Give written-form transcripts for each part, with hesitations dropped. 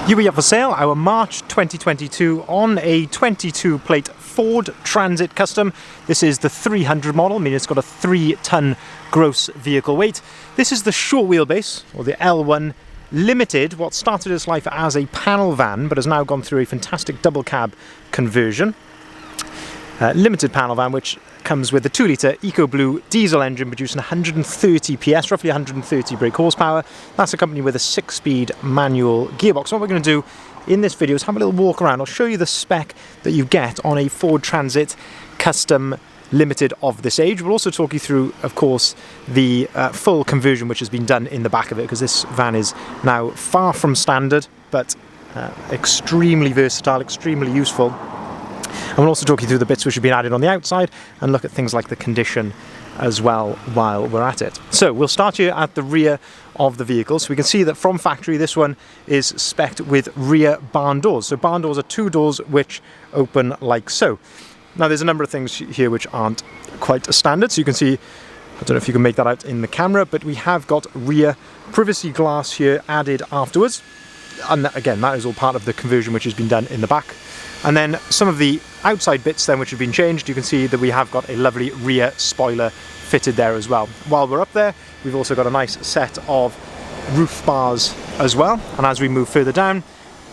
Here we have for sale our March 2022 on a 22 plate Ford Transit Custom. This is the 300 model, meaning it's got a 3-ton gross vehicle weight. This is the short wheelbase, or the L1 Limited, what started its life as a panel van but has now gone through a fantastic double cab conversion. Limited panel van, which comes with a 2-litre EcoBlue diesel engine producing 130 PS, roughly 130 brake horsepower. That's accompanied with a 6-speed manual gearbox. What we're going to do in this video is have a little walk around. I'll show you the spec that you get on a Ford Transit Custom Limited of this age. We'll also talk you through, of course, the full conversion which has been done in the back of it, because this van is now far from standard, but extremely versatile, extremely useful. And we'll also talk you through the bits which have been added on the outside and look at things like the condition as well while we're at it. So we'll start here at the rear of the vehicle. So we can see that from factory this one is spec'd with rear barn doors. So barn doors are 2 doors which open like so. Now there's a number of things here which aren't quite standard. So you can see, I don't know if you can make that out in the camera, but we have got rear privacy glass here added afterwards. And again, that is all part of the conversion which has been done in the back. And then some of the outside bits then which have been changed, you can see that we have got a lovely rear spoiler fitted there as well. While we're up there, we've also got a nice set of roof bars as well. And as we move further down,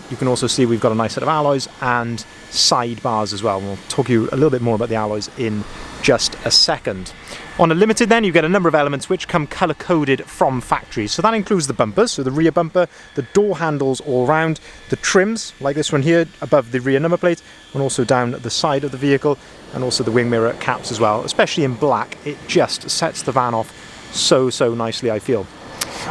you can also see we've got a nice set of alloys and side bars as well. We'll talk you a little bit more about the alloys in just a second. On a Limited then, you get a number of elements which come colour coded from factory. So that includes the bumpers, so the rear bumper, the door handles all round, the trims like this one here above the rear number plate, and also down the side of the vehicle, and also the wing mirror caps as well. Especially in black, it just sets the van off so nicely, I feel.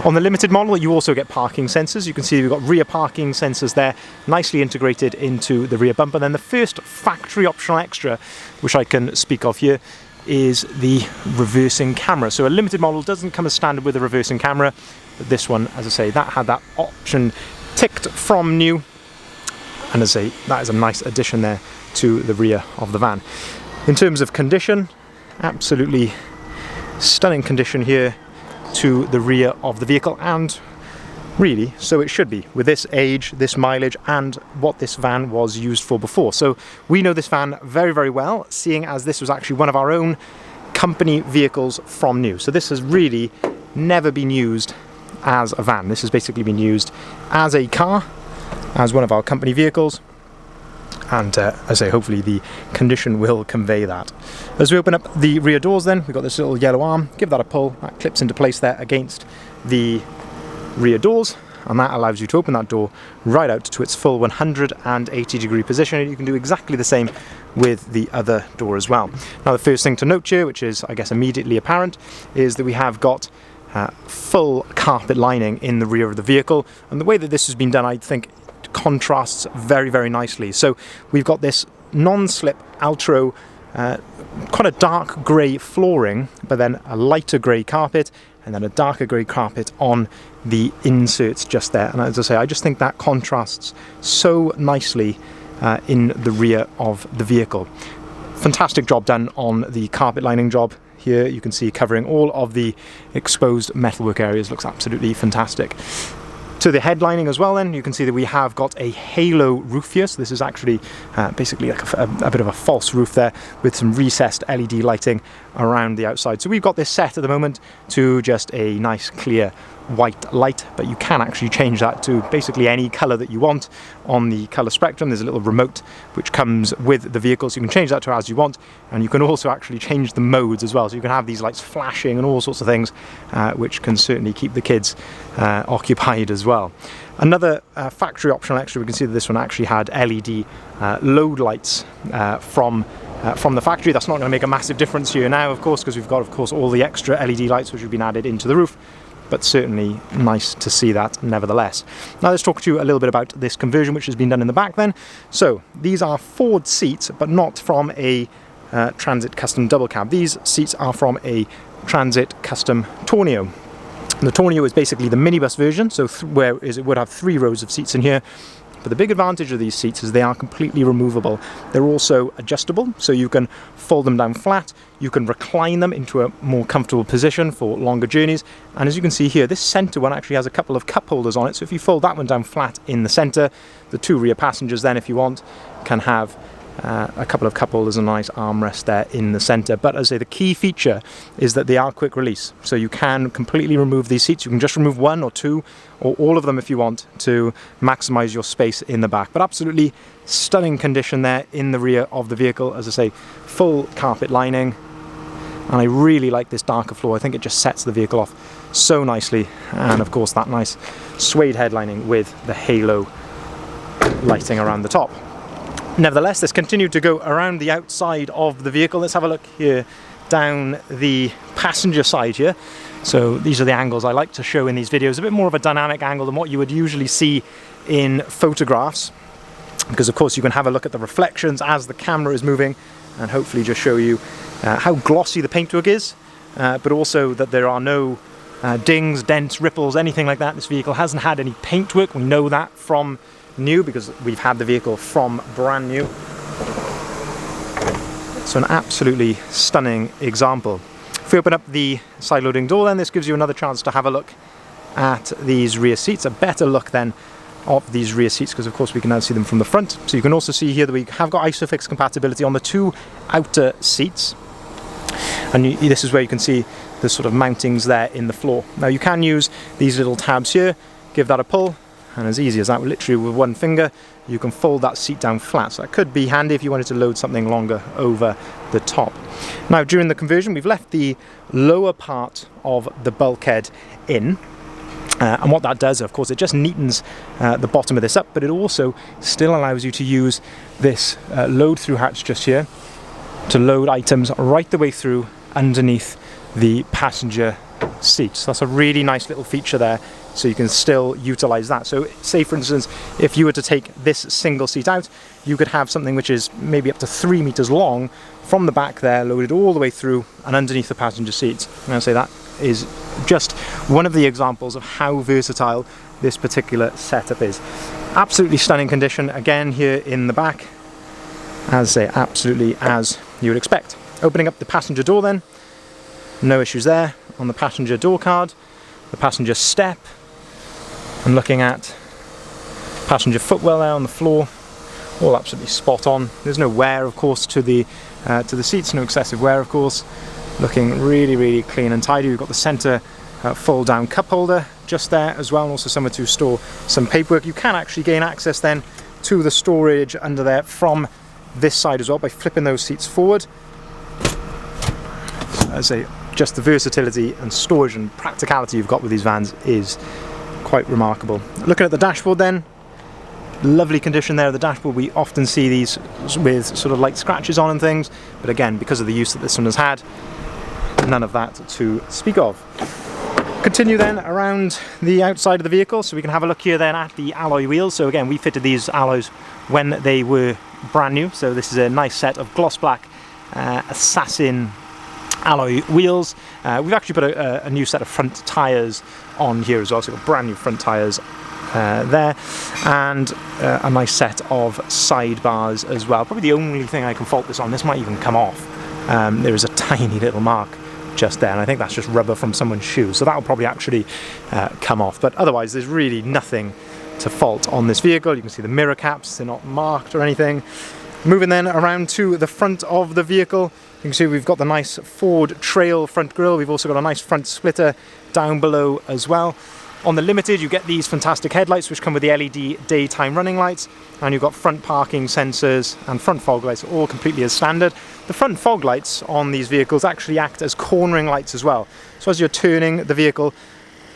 On the Limited model, you also get parking sensors. You can see we've got rear parking sensors there, nicely integrated into the rear bumper. Then the first factory optional extra, which I can speak of here, is the reversing camera. So a Limited model doesn't come as standard with a reversing camera, but this one, as I say, that had that option ticked from new. And as I say, that is a nice addition there to the rear of the van. In terms of condition, absolutely stunning condition here to the rear of the vehicle, and really so it should be with this age, this mileage, and what this van was used for before. So we know this van very well, seeing as this was actually one of our own company vehicles from new. So this has really never been used as a van. This has basically been used as a car, as one of our company vehicles. And as I say, hopefully the condition will convey that. As we open up the rear doors then, we've got this little yellow arm, give that a pull, that clips into place there against the rear doors, and that allows you to open that door right out to its full 180-degree position. You can do exactly the same with the other door as well. Now the first thing to note here, which is I guess immediately apparent, is that we have got full carpet lining in the rear of the vehicle, and the way that this has been done, I think, contrasts very nicely. So we've got this non-slip Altro quite a dark grey flooring, but then a lighter grey carpet, and then a darker grey carpet on the inserts just there. And as I say, I just think that contrasts so nicely in the rear of the vehicle. Fantastic job done on the carpet lining job. Here you can see covering all of the exposed metalwork areas, looks absolutely fantastic. To the headlining as well then, you can see that we have got a halo roof here. So this is actually basically like a bit of a false roof there with some recessed LED lighting around the outside. So we've got this set at the moment to just a nice clear white light, but you can actually change that to basically any colour that you want on the colour spectrum. There's a little remote which comes with the vehicle, so you can change that to as you want, and you can also actually change the modes as well. So you can have these lights flashing and all sorts of things, which can certainly keep the kids occupied as well. Another factory optional extra, we can see that this one actually had LED load lights from the factory. That's not going to make a massive difference here now, of course, because we've got, of course, all the extra LED lights which have been added into the roof, but certainly nice to see that nevertheless. Now let's talk to you a little bit about this conversion which has been done in the back then. So these are Ford seats, but not from a Transit Custom double cab. These seats are from a Transit Custom Tornio. And the Tornio is basically the minibus version, so whereas it would have 3 rows of seats in here, But the big advantage of these seats is they are completely removable. They're also adjustable, so you can fold them down flat, you can recline them into a more comfortable position for longer journeys, and as you can see here, this centre one actually has a couple of cup holders on it, so if you fold that one down flat in the centre, the two rear passengers then, if you want, can have a couple of cup holders and a nice armrest there in the centre. But as I say, the key feature is that they are quick release, so you can completely remove these seats. You can just remove one or two or all of them if you want to maximise your space in the back. But absolutely stunning condition there in the rear of the vehicle. As I say, full carpet lining, and I really like this darker floor. I think it just sets the vehicle off so nicely, and of course that nice suede headlining with the halo lighting around the top. Nevertheless, let's continue to go around the outside of the vehicle. Let's have a look here down the passenger side here. So these are the angles I like to show in these videos, a bit more of a dynamic angle than what you would usually see in photographs, because of course you can have a look at the reflections as the camera is moving and hopefully just show you how glossy the paintwork is, but also that there are no dings, dents, ripples, anything like that. This vehicle hasn't had any paintwork. We know that from new because we've had the vehicle from brand new. So an absolutely stunning example. If we open up the side loading door, then this gives you another chance to have a look at these rear seats, a better look then of these rear seats, because of course we can now see them from the front. So you can also see here that we have got ISOFIX compatibility on the two outer seats, and this is where you can see the sort of mountings there in the floor. Now you can use these little tabs here, give that a pull, and as easy as that, literally with one finger, you can fold that seat down flat. So that could be handy if you wanted to load something longer over the top. Now during the conversion, we've left the lower part of the bulkhead in. And what that does, of course, it just neatens the bottom of this up, but it also still allows you to use this load through hatch just here to load items right the way through underneath the passenger seat. So that's a really nice little feature there, so you can still utilize that. So say for instance, if you were to take this single seat out, you could have something which is maybe up to 3 meters long from the back there, loaded all the way through and underneath the passenger seat. And I'd say that is just one of the examples of how versatile this particular setup is. Absolutely stunning condition again here in the back, as I say, absolutely as you would expect. Opening up the passenger door then, no issues there on the passenger door card. The passenger step, and looking at passenger footwell there on the floor, all absolutely spot on. There's no wear of course to the seats, no excessive wear of course. Looking really, really clean and tidy. We've got the centre fold down cup holder just there as well, and also somewhere to store some paperwork. You can actually gain access then to the storage under there from this side as well by flipping those seats forward. So, as I say, just the versatility and storage and practicality you've got with these vans is quite remarkable. Looking at the dashboard then, lovely condition there of the dashboard. We often see these with sort of light scratches on and things, but again, because of the use that this one has had, none of that to speak of. Continue then around the outside of the vehicle, so we can have a look here then at the alloy wheels. So again, we fitted these alloys when they were brand new, so this is a nice set of gloss black Assassin alloy wheels. We've actually put a new set of front tyres on here as well, so we've got brand new front tyres there, and a nice set of sidebars as well. Probably the only thing I can fault this on, this might even come off. There is a tiny little mark just there, and I think that's just rubber from someone's shoe, so that will probably actually come off, but otherwise there's really nothing to fault on this vehicle. You can see the mirror caps, they're not marked or anything. Moving then around to the front of the vehicle, you can see we've got the nice Ford Trail front grille. We've also got a nice front splitter down below as well. On the Limited, you get these fantastic headlights which come with the LED daytime running lights, and you've got front parking sensors and front fog lights, all completely as standard. The front fog lights on these vehicles actually act as cornering lights as well. So as you're turning the vehicle,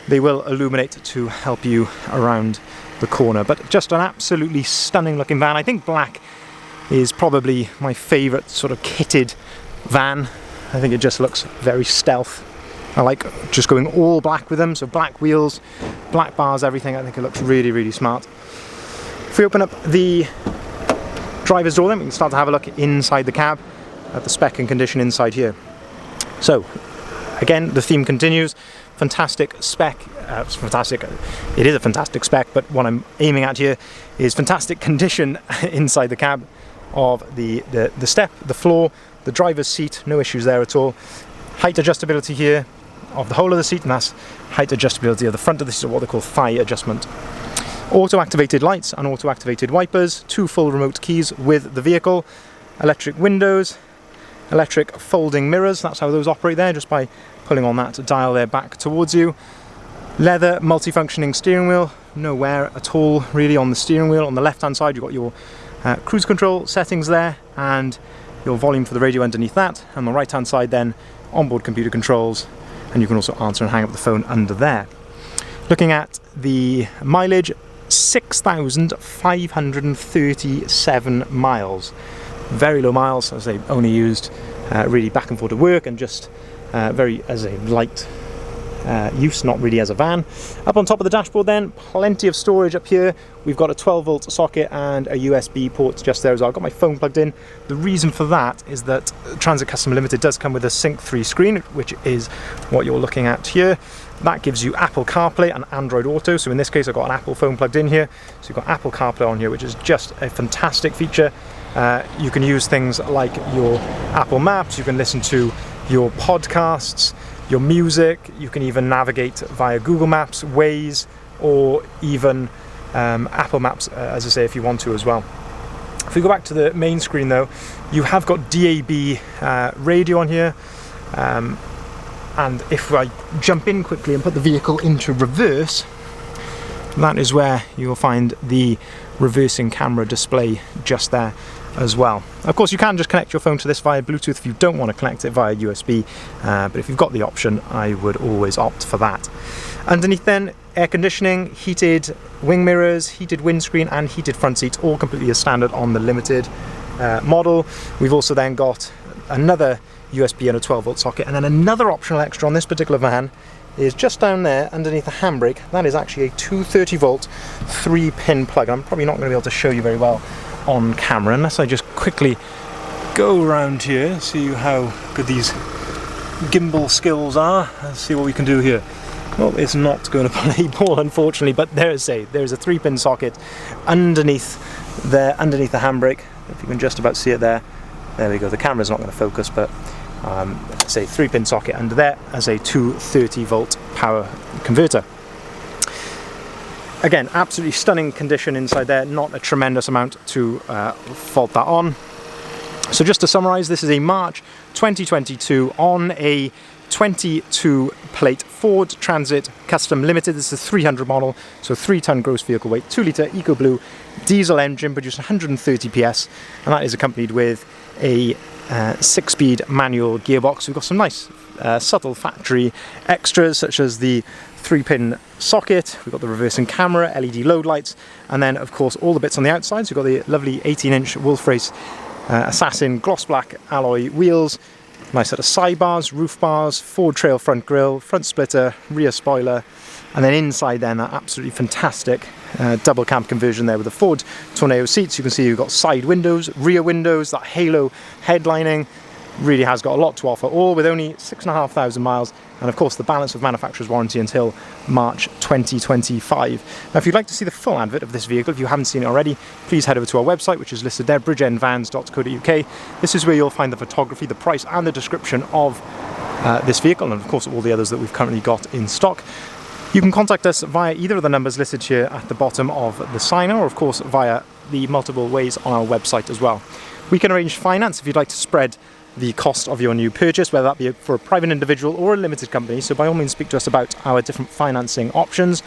they will illuminate to help you around the corner. But just an absolutely stunning looking van. I think black is probably my favourite sort of kitted van. I think it just looks very stealth. I like just going all black with them, so black wheels, black bars, everything. I think it looks really, really smart. If we open up the driver's door then, we can start to have a look inside the cab at the spec and condition inside here. So again, the theme continues. Fantastic spec it's fantastic. It is a fantastic spec, but what I'm aiming at here is fantastic condition inside the cab of the step, the floor, the driver's seat, no issues there at all. Height adjustability here of the whole of the seat, and that's height adjustability of the front of the seat, or what they call thigh adjustment. Auto-activated lights and auto-activated wipers, 2 full remote keys with the vehicle, electric windows, electric folding mirrors, that's how those operate there, just by pulling on that dial there back towards you. Leather multifunctioning steering wheel, no wear at all really on the steering wheel. On the left hand side you've got your cruise control settings there and your volume for the radio underneath that. On the right hand side then, onboard computer controls, and you can also answer and hang up the phone under there. Looking at the mileage, 6,537 miles. Very low miles, as they only used really back and forth to work, and just very as a light use, not really as a van. Up on top of the dashboard then, plenty of storage up here. We've got a 12-volt socket and a USB port just there as well. I've got my phone plugged in. The reason for that is that Transit Custom Limited does come with a Sync 3 screen, which is what you're looking at here. That gives you Apple CarPlay and Android Auto. So in this case I've got an Apple phone plugged in here. So you've got Apple CarPlay on here, which is just a fantastic feature. You can use things like your Apple Maps, you can listen to your podcasts, your music, you can even navigate via Google Maps, Waze, or even Apple Maps, as I say, if you want to as well. If we go back to the main screen though, you have got DAB radio on here, and if I jump in quickly and put the vehicle into reverse, that is where you'll find the reversing camera display just there as well. Of course you can just connect your phone to this via Bluetooth if you don't want to connect it via USB, but if you've got the option I would always opt for that. Underneath then, air conditioning, heated wing mirrors, heated windscreen and heated front seats, all completely as standard on the Limited model. We've also then got another USB and a 12-volt socket, and then another optional extra on this particular van is just down there underneath the handbrake. That is actually a 230-volt 3-pin plug. I'm probably not going to be able to show you very well on camera unless I just quickly go around here, see how good these gimbal skills are. Let's see what we can do here. Well, it's not going to play ball unfortunately, but there's a 3-pin socket underneath there, underneath the handbrake. If you can just about see it there. There we go. The camera's not going to focus, but it's a 3-pin socket under there as a 230-volt power converter. Again, absolutely stunning condition inside there, not a tremendous amount to fault that on. So just to summarise, this is a March 2022 on a 22 plate Ford Transit Custom Limited. This is a 300 model, so 3-ton gross vehicle weight, 2-litre EcoBlue diesel engine, producing 130 PS, and that is accompanied with a 6-speed manual gearbox. We've got some nice subtle factory extras such as the 3-pin socket, we've got the reversing camera, LED load lights, and then of course all the bits on the outside. So we've got the lovely 18-inch Wolf Race Assassin gloss black alloy wheels, nice set of sidebars, roof bars, Ford Trail front grille, front splitter, rear spoiler, and then inside then that absolutely fantastic double cab conversion there with the Ford Tornado seats. You can see you've got side windows, rear windows, that halo headlining. Really has got a lot to offer, all with only 6,500 miles, and of course the balance of manufacturer's warranty until March 2025. Now if you'd like to see the full advert of this vehicle, if you haven't seen it already, please head over to our website, which is listed there, bridgeendvans.co.uk. This is where you'll find the photography, the price and the description of this vehicle, and of course all the others that we've currently got in stock. You can contact us via either of the numbers listed here at the bottom of the sign, or of course via the multiple ways on our website as well. We can arrange finance if you'd like to spread the cost of your new purchase, whether that be for a private individual or a limited company, so by all means speak to us about our different financing options.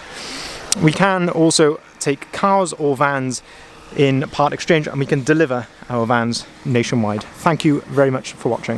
We can also take cars or vans in part exchange, and we can deliver our vans nationwide. Thank you very much for watching.